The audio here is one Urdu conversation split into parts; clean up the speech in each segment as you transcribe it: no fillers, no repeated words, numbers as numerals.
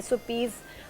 SOPs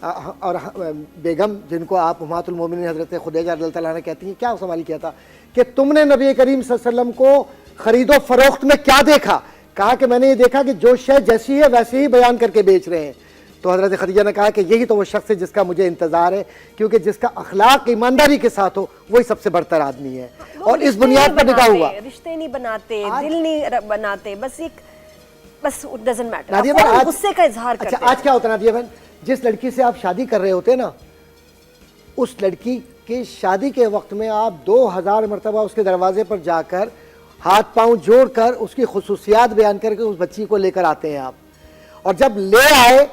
اور بیگم جن کو آپ امہات المومنین حضرت خدیجہ رضی اللہ تعالیٰ عنہ کہتی ہیں، کیا سوال کیا تھا کہ تم نے نبی کریم صلی اللہ علیہ وسلم کو خرید و فروخت میں کیا دیکھا؟ کہا کہ میں نے یہ دیکھا کہ جو شے جیسی ہے ویسے ہی بیان کر کے بیچ رہے ہیں. تو حضرت خدیجہ نے کہا کہ یہی تو وہ شخص ہے جس کا مجھے انتظار ہے، کیونکہ جس کا اخلاق ایمانداری کے ساتھ ہو وہی سب سے برتر آدمی ہے. اور اس بنیاد پر نکاح ہوا. رشتے نہیں بناتے، دل نہیں بناتے، بس ایک بس it doesn't matter. نادیہ بہن آپ غصے کا اظہار کرتے اچھا آج کیا ہوتا ہے نادیہ بہن، جس لڑکی سے آپ شادی کر رہے ہوتے ہیں نا، اس لڑکی کی شادی کے وقت میں آپ 2000 مرتبہ اس کے دروازے پر جا کر ہاتھ پاؤں جوڑ کر اس کی خصوصیات بیان کر کے اس بچی کو لے کر آتے ہیں آپ. اور جب لے آئے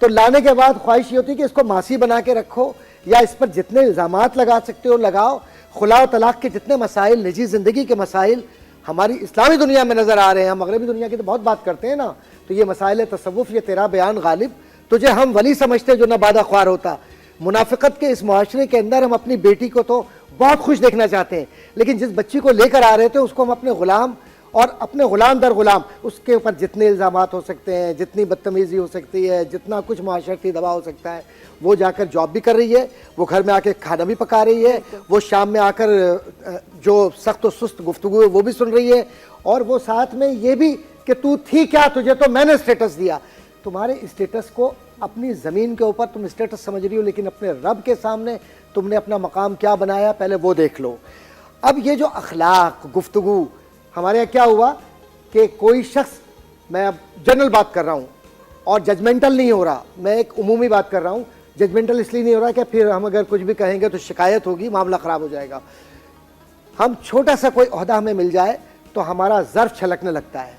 تو لانے کے بعد خواہش یہ ہوتی ہے کہ اس کو ماسی بنا کے رکھو، یا اس پر جتنے الزامات لگا سکتے ہو لگاؤ. خلا و طلاق کے جتنے مسائل، نجی زندگی کے مسائل ہماری اسلامی دنیا میں نظر آ رہے ہیں. ہم مغربی دنیا کی تو بہت بات کرتے ہیں نا، تو یہ مسائل تصوف، یہ تیرا بیان غالب، تجھے ہم ولی سمجھتے جو نہ بادہ خوار ہوتا. منافقت کے اس معاشرے کے اندر ہم اپنی بیٹی کو تو بہت خوش دیکھنا چاہتے ہیں، لیکن جس بچی کو لے کر آ رہے تھے اس کو ہم اپنے غلام اور اپنے غلام در غلام، اس کے اوپر جتنے الزامات ہو سکتے ہیں، جتنی بدتمیزی ہو سکتی ہے، جتنا کچھ معاشرتی دباؤ ہو سکتا ہے، وہ جا کر جاب بھی کر رہی ہے، وہ گھر میں آ کے کھانا بھی پکا رہی ہے، وہ شام میں آ کر جو سخت و سست گفتگو ہے وہ بھی سن رہی ہے، اور وہ ساتھ میں یہ بھی کہ تو تھی کیا، تجھے تو میں نے اسٹیٹس دیا. تمہارے اسٹیٹس کو اپنی زمین کے اوپر تم اسٹیٹس سمجھ رہی ہو، لیکن اپنے رب کے سامنے تم نے اپنا مقام کیا بنایا پہلے وہ دیکھ لو. اب یہ جو اخلاق، گفتگو، ہمارے یہاں کیا ہوا کہ کوئی شخص، میں اب جنرل بات کر رہا ہوں اور ججمنٹل نہیں ہو رہا، میں ایک عمومی بات کر رہا ہوں. ججمنٹل اس لیے نہیں ہو رہا کہ پھر ہم اگر کچھ بھی کہیں گے تو شکایت ہوگی، معاملہ خراب ہو جائے گا. ہم چھوٹا سا کوئی عہدہ ہمیں مل جائے تو ہمارا ظرف چھلکنے لگتا ہے،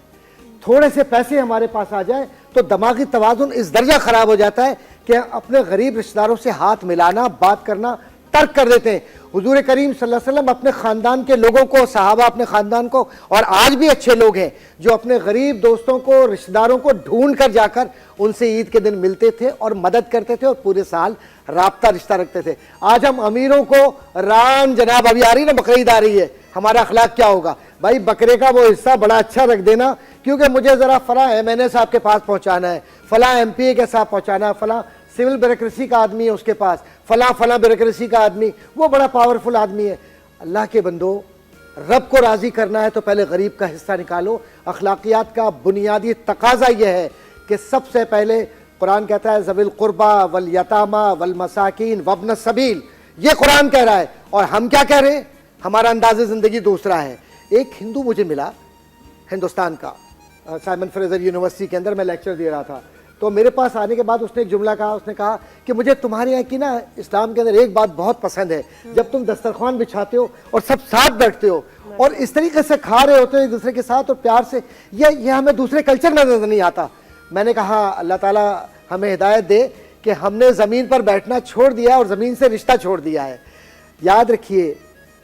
تھوڑے سے پیسے ہمارے پاس آ جائیں تو دماغی توازن اس درجہ خراب ہو جاتا ہے کہ اپنے غریب رشتہ داروں سے ہاتھ ملانا، بات کرنا ترک کر دیتے ہیں. حضور کریم صلی اللہ علیہ وسلم اپنے خاندان کے لوگوں کو، صحابہ اپنے خاندان کو، اور آج بھی اچھے لوگ ہیں جو اپنے غریب دوستوں کو، رشتہ داروں کو ڈھونڈ کر جا کر ان سے عید کے دن ملتے تھے اور مدد کرتے تھے اور پورے سال رابطہ رشتہ رکھتے تھے. آج ہم امیروں کو ران جناب ابھی آ رہی نا، بقرعید آ رہی ہے، ہمارا اخلاق کیا ہوگا؟ بھائی بکرے کا وہ حصہ بڑا اچھا رکھ دینا، کیونکہ مجھے ذرا فلاں MNA صاحب کے پاس پہنچانا ہے، فلاں MPA کے ساتھ پہنچانا ہے، فلاں سول بیوروکریسی کا آدمی ہے اس کے پاس، فلاں بیوروکریسی کا آدمی، وہ بڑا پاورفل آدمی ہے. اللہ کے بندو، رب کو راضی کرنا ہے تو پہلے غریب کا حصہ نکالو. اخلاقیات کا بنیادی تقاضا یہ ہے کہ سب سے پہلے قرآن کہتا ہے ذوی القربى والیتامی والمساکین وابن السبیل، یہ قرآن کہہ رہا ہے. اور ہم کیا کہہ رہے ہیں؟ ہمارا انداز زندگی دوسرا ہے. ایک ہندو مجھے ملا ہندوستان کا، سائمن فریزر یونیورسٹی کے اندر میں لیکچر دے رہا تھا، تو میرے پاس آنے کے بعد اس نے ایک جملہ کہا. اس نے کہا کہ مجھے تمہارے یہاں کی نا اسلام کے اندر ایک بات بہت پسند ہے، جب تم دسترخوان بچھاتے ہو اور سب ساتھ بیٹھتے ہو اور اس طریقے سے کھا رہے ہوتے ہو ایک دوسرے کے ساتھ اور پیار سے، یہ ہمیں دوسرے کلچر میں نظر نہیں آتا. میں نے کہا اللہ تعالیٰ ہمیں ہدایت دے کہ ہم نے زمین پر بیٹھنا چھوڑ دیا اور زمین سے رشتہ چھوڑ دیا ہے. یاد رکھیے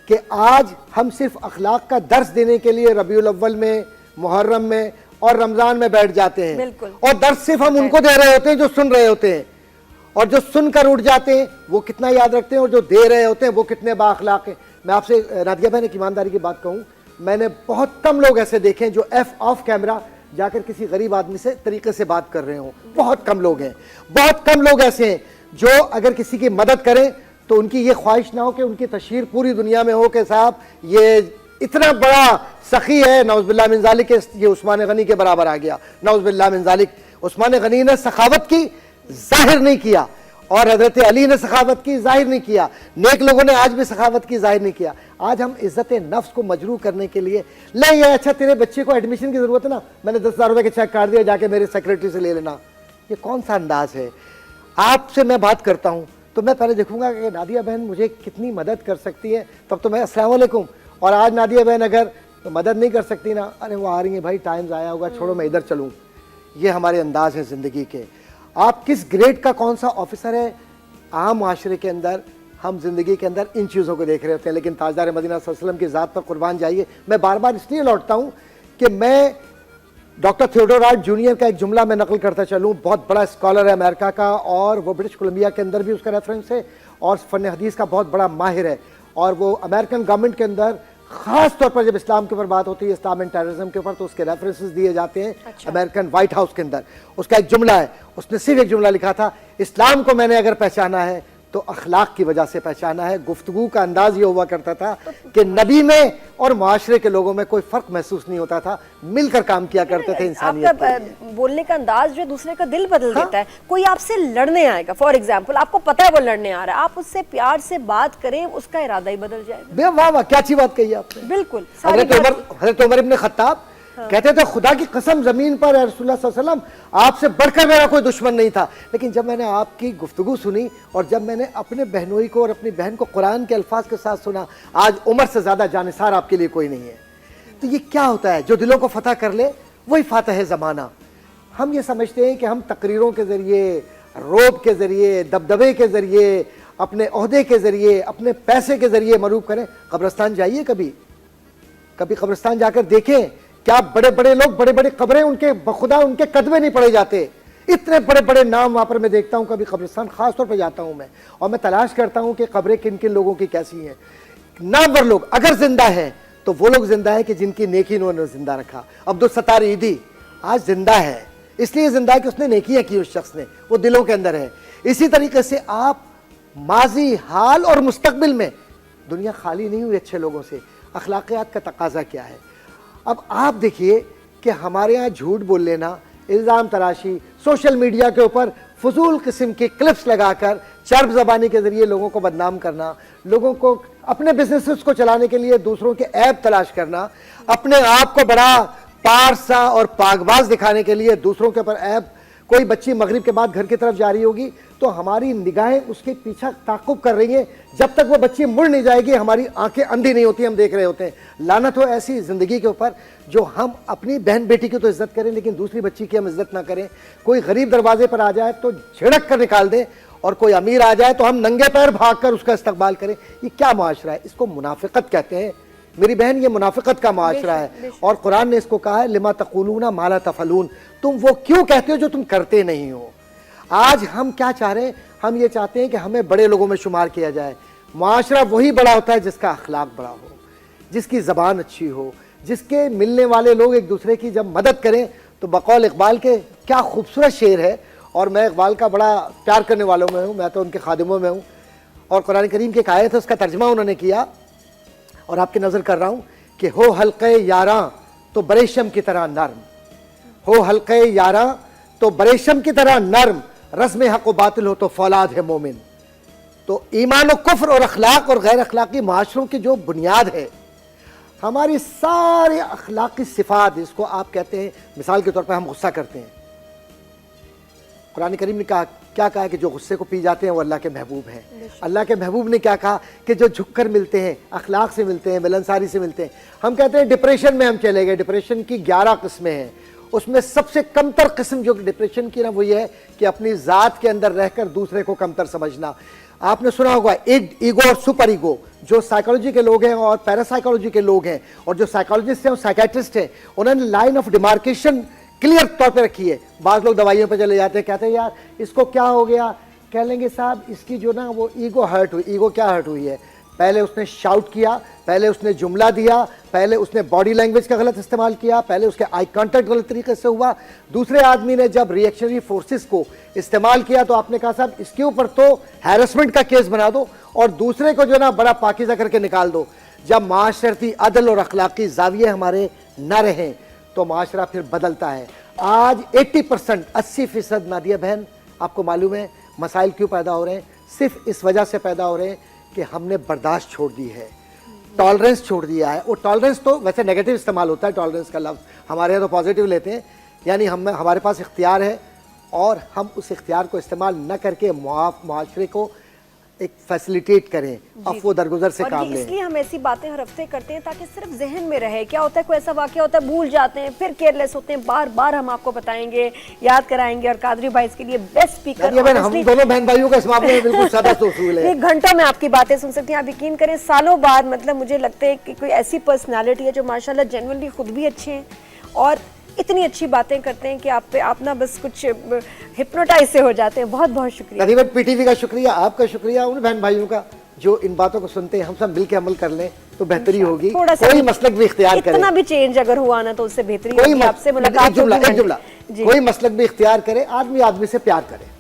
کہ آج ہم صرف اخلاق کا درس دینے کے لیے ربیع الاول میں، محرم میں اور رمضان میں بیٹھ جاتے ہیں، اور درس صرف ہم ان کو دے رہے ہوتے ہیں جو سن رہے ہوتے ہیں، اور جو سن کر اٹھ جاتے ہیں وہ کتنا یاد رکھتے ہیں، اور جو دے رہے ہوتے ہیں وہ کتنے با اخلاق ہیں. میں آپ سے نادیہ بہن ایک ایمانداری کی بات کہوں، میں نے بہت کم لوگ ایسے دیکھے ہیں جو آف کیمرہ جا کر کسی غریب آدمی سے طریقے سے بات کر رہے ہوں. بہت کم لوگ ہیں، بہت کم لوگ ایسے ہیں جو اگر کسی کی مدد کریں تو ان کی یہ خواہش نہ ہو کہ ان کی تشہیر پوری دنیا میں ہو کہ صاحب یہ اتنا بڑا سخی ہے، نعوذ باللہ من ذالک، یہ عثمان غنی کے برابر آ گیا، نعوذ باللہ من ذالک. عثمان غنی نے سخاوت کی، ظاہر نہیں کیا، اور حضرت علی نے سخاوت کی، ظاہر نہیں کیا. نیک لوگوں نے آج بھی سخاوت کی، ظاہر نہیں کیا. آج ہم عزت نفس کو مجروح کرنے کے لیے لے یہ اچھا تیرے بچے کو ایڈمیشن کی ضرورت ہے نا، میں نے 10,000 روپے کے چیک کاٹ دیا، جا کے میرے سیکریٹری سے لے لینا. یہ کون سا انداز ہے؟ آپ سے میں بات کرتا ہوں تو میں پہلے دیکھوں گا کہ نادیہ بہن مجھے کتنی مدد کر سکتی ہے، تب تو میں السلام علیکم. اور آج نادیہ بہن اگر مدد نہیں کر سکتی نا، ارے وہ آ رہی ہیں بھائی، ٹائم ضائع ہوگا، چھوڑو میں ادھر چلوں. یہ ہمارے انداز ہیں زندگی کے. آپ کس گریڈ کا کون سا آفیسر ہے، عام معاشرے کے اندر ہم زندگی کے اندر ان چیزوں کو دیکھ رہے ہوتے ہیں. لیکن تاجدار مدینہ صلی اللہ علیہ وسلم کی ذات پر قربان جائیے، میں بار بار اس لیے لوٹتا ہوں کہ میں ڈاکٹر تھیوڈور آرٹ جونیئر کا ایک جملہ میں نقل کرتا چلوں. بہت بڑا اسکالر ہے امریکہ کا، اور وہ برٹش کولمبیا کے اندر بھی اس کا ریفرنس ہے، اور فن حدیث کا بہت بڑا ماہر ہے، اور وہ امریکن گورنمنٹ کے اندر خاص طور پر جب اسلام کے اوپر بات ہوتی ہے، اسلام اینڈ ٹیررزم کے اوپر، تو اس کے ریفرنسز دیے جاتے ہیں امریکن وائٹ ہاؤس کے اندر. اس کا ایک جملہ ہے، اس نے صرف ایک جملہ لکھا تھا، اسلام کو میں نے اگر پہچانا ہے تو اخلاق کی وجہ سے پہچانا ہے. گفتگو کا انداز یہ ہوا کرتا تھا کہ نبی میں اور معاشرے کے لوگوں میں کوئی فرق محسوس نہیں ہوتا تھا، مل کر کام کیا کرتے تھے انسانیت آپ کا بولنے کا انداز جو دوسرے کا دل بدل دیتا ہے. کوئی آپ سے لڑنے آئے گا، فار ایگزامپل آپ کو پتا ہے وہ لڑنے آ رہا ہے، آپ اس سے پیار سے بات کریں، اس کا ارادہ ہی بدل جائے گا. بے واہ واہ، کیا اچھی بات کہی آپ نے. بالکل. حضرت عمر ابن خطاب کہتے تھے خدا کی قسم زمین پر اے رسول اللہ صلی اللہ علیہ وسلم آپ سے بڑھ کر میرا کوئی دشمن نہیں تھا، لیکن جب میں نے آپ کی گفتگو سنی اور جب میں نے اپنے بہنوئی کو اور اپنی بہن کو قرآن کے الفاظ کے ساتھ سنا، آج عمر سے زیادہ جانثار آپ کے لیے کوئی نہیں ہے. تو یہ کیا ہوتا ہے؟ جو دلوں کو فتح کر لے وہی فاتح ہے زمانہ. ہم یہ سمجھتے ہیں کہ ہم تقریروں کے ذریعے، روب کے ذریعے، دبدبے کے ذریعے، اپنے عہدے کے ذریعے، اپنے پیسے کے ذریعے مروب کریں. قبرستان جائیے، کبھی قبرستان جا کر دیکھیں، کیا بڑے بڑے لوگ، بڑے بڑے قبریں ان کے بخدا ان کے قدمے نہیں پڑے جاتے. اتنے بڑے بڑے نام وہاں پر میں دیکھتا ہوں. کبھی قبرستان خاص طور پہ جاتا ہوں میں، اور میں تلاش کرتا ہوں کہ قبریں کن کن لوگوں کی کیسی ہیں. نامور لوگ اگر زندہ ہیں تو وہ لوگ زندہ ہیں کہ جن کی نیکی انہوں نے زندہ رکھا. عبدالستار عیدی آج زندہ ہے، اس لیے زندہ ہے کہ اس نے نیکیاں کی، اس شخص نے، وہ دلوں کے اندر ہے. اسی طریقے سے آپ ماضی، حال اور مستقبل میں، دنیا خالی نہیں ہوئی اچھے لوگوں سے. اخلاقیات کا تقاضا کیا ہے؟ اب آپ دیکھیے کہ ہمارے ہاں جھوٹ بول لینا، الزام تراشی، سوشل میڈیا کے اوپر فضول قسم کے کلپس لگا کر چرب زبانی کے ذریعے لوگوں کو بدنام کرنا، لوگوں کو اپنے بزنسز کو چلانے کے لیے دوسروں کے عیب تلاش کرنا، اپنے آپ کو بڑا پارسا اور پاکباز دکھانے کے لیے دوسروں کے اوپر عیب. کوئی بچی مغرب کے بعد گھر کی طرف جا رہی ہوگی تو ہماری نگاہیں اس کے پیچھے تعقب کر رہی ہیں، جب تک وہ بچی مڑ نہیں جائے گی ہماری آنکھیں اندھی نہیں ہوتی، ہم دیکھ رہے ہوتے ہیں. لعنت ہو ایسی زندگی کے اوپر جو ہم اپنی بہن بیٹی کی تو عزت کریں لیکن دوسری بچی کی ہم عزت نہ کریں. کوئی غریب دروازے پر آ جائے تو جھڑک کر نکال دیں، اور کوئی امیر آ جائے تو ہم ننگے پیر بھاگ کر اس کا استقبال کریں. یہ کیا معاشرہ ہے؟ اس کو منافقت کہتے ہیں میری بہن. یہ منافقت کا معاشرہ ہے، اور قرآن نے اس کو کہا ہے لما تقولون ما لا تفعلون، تم وہ کیوں کہتے ہو جو تم کرتے نہیں ہو. آج ہم کیا چاہ رہے ہیں؟ ہم یہ چاہتے ہیں کہ ہمیں بڑے لوگوں میں شمار کیا جائے. معاشرہ وہی بڑا ہوتا ہے جس کا اخلاق بڑا ہو، جس کی زبان اچھی ہو، جس کے ملنے والے لوگ ایک دوسرے کی جب مدد کریں. تو بقول اقبال کے کیا خوبصورت شعر ہے، اور میں اقبال کا بڑا پیار کرنے والوں میں ہوں، میں تو ان کے خادموں میں ہوں. اور قرآن کریم کی ایک آیت ہے، اس کا ترجمہ انہوں نے کیا اور آپ کی نظر کر رہا ہوں کہ ہو حلقے یاراں تو بریشم کی طرح نرم، ہو حلقے یاراں تو بریشم کی طرح نرم، رسم حق و باطل ہو تو فولاد ہے مومن. تو ایمان و کفر اور اخلاق اور غیر اخلاقی معاشروں کی جو بنیاد ہے، ہماری سارے اخلاقی صفات، اس کو آپ کہتے ہیں، مثال کے طور پر ہم غصہ کرتے ہیں. قرآن کریم نے کیا کہا کہ جو غصے کو پی جاتے ہیں وہ اللہ کے محبوب ہیں. اللہ کے محبوب نے کیا کہا کہ جو جھک کر ملتے ہیں، اخلاق سے ملتے ہیں، ملنساری سے ملتے ہیں. ہم کہتے ہیں ڈپریشن میں ہم چلے گئے. ڈپریشن کی 11 قسمیں ہیں، اس میں سب سے کمتر قسم جو ڈپریشن کی نا وہ یہ ہے کہ اپنی ذات کے اندر رہ کر دوسرے کو کمتر سمجھنا. آپ نے سنا ہوگا ایگو اور سپر ایگو. جو سائیکالوجی کے لوگ ہیں اور پیرا سائیکالوجی کے لوگ ہیں، اور جو سائیکالوجسٹ ہیں اور سائیکیٹرسٹ ہیں، انہوں نے لائن آف ڈیمارکیشن کلیئر طور پہ رکھی ہے. بعض لوگ دوائیوں پہ چلے جاتے ہیں، کہتے ہیں یار اس کو کیا ہو گیا، کہہ لیں گے صاحب اس کی جو نا وہ ایگو ہرٹ ہوئی. ایگو کیا ہرٹ ہوئی ہے؟ پہلے اس نے شاؤٹ کیا، پہلے اس نے جملہ دیا، پہلے اس نے باڈی لینگویج کا غلط استعمال کیا، پہلے اس کے آئی کانٹیکٹ غلط طریقے سے ہوا. دوسرے آدمی نے جب ری ایکشنری فورسز کو استعمال کیا تو آپ نے کہا صاحب اس کے اوپر تو ہیرسمنٹ کا کیس بنا دو اور دوسرے کو جو نا بڑا پاکیزہ کر کے نکال دو. جب معاشرتی عدل اور اخلاقی زاویے ہمارے نہ رہیں تو معاشرہ پھر بدلتا ہے. آج 80%، 80% نادیہ بہن آپ کو معلوم ہے مسائل کیوں پیدا ہو رہے ہیں؟ صرف اس وجہ سے پیدا ہو رہے ہیں کہ ہم نے برداشت چھوڑ دی ہے، ٹالرنس چھوڑ دیا ہے. اور ٹالرنس تو ویسے نیگیٹو استعمال ہوتا ہے، ٹالرنس کا لفظ ہمارے یہاں تو پازیٹیو لیتے ہیں. یعنی ہمارے پاس اختیار ہے اور ہم اس اختیار کو استعمال نہ کر کے معاشرے کو ایک فیسیلیٹیٹ کریں، عفو درگزر سے کام لیں. اس لیے ہم ایسی باتیں ہر ہفتے کرتے ہیں تاکہ صرف ذہن میں رہے. کیا ہوتا ہے کوئی ایسا واقعہ ہوتا ہے بھول جاتے ہیں، پھر کیئر لیس ہوتے ہیں. بار بار ہم آپ کو بتائیں گے، یاد کرائیں گے. اور قادری بھائی اس کے لیے بیسٹ اسپیکر. ہم دونوں بہن بھائیوں کا اس معاملے میں بالکل سادہ اصول ہے. ایک گھنٹوں میں آپ کی باتیں سن سکتے ہیں. آپ یقین کریں سالوں بعد مطلب مجھے لگتا ہے کہ کوئی ایسی پرسنالٹی ہے جو ماشاءاللہ جنرلی خود بھی اچھے ہیں اور اتنی اچھی باتیں کرتے ہیں کہ آپ پہ آپ نا بس کچھ ہپنوٹائز سے ہو جاتے ہیں. بہت بہت شکریہ. پی ٹی وی کا شکریہ، آپ کا شکریہ، ان بہن بھائیوں کا جو ان باتوں کو سنتے ہیں. ہم سب مل کے عمل کر لیں تو بہتری ہوگی. تھوڑا سا کوئی مسلک بھی اختیار کرے, اتنا بھی چینج اگر ہوا نا تو اس سے بہتری کوئی ہوگی. آپ سے ملاقات ایک جملہ, کوئی مسلک بھی اختیار کرے, آدمی آدمی سے پیار کرے.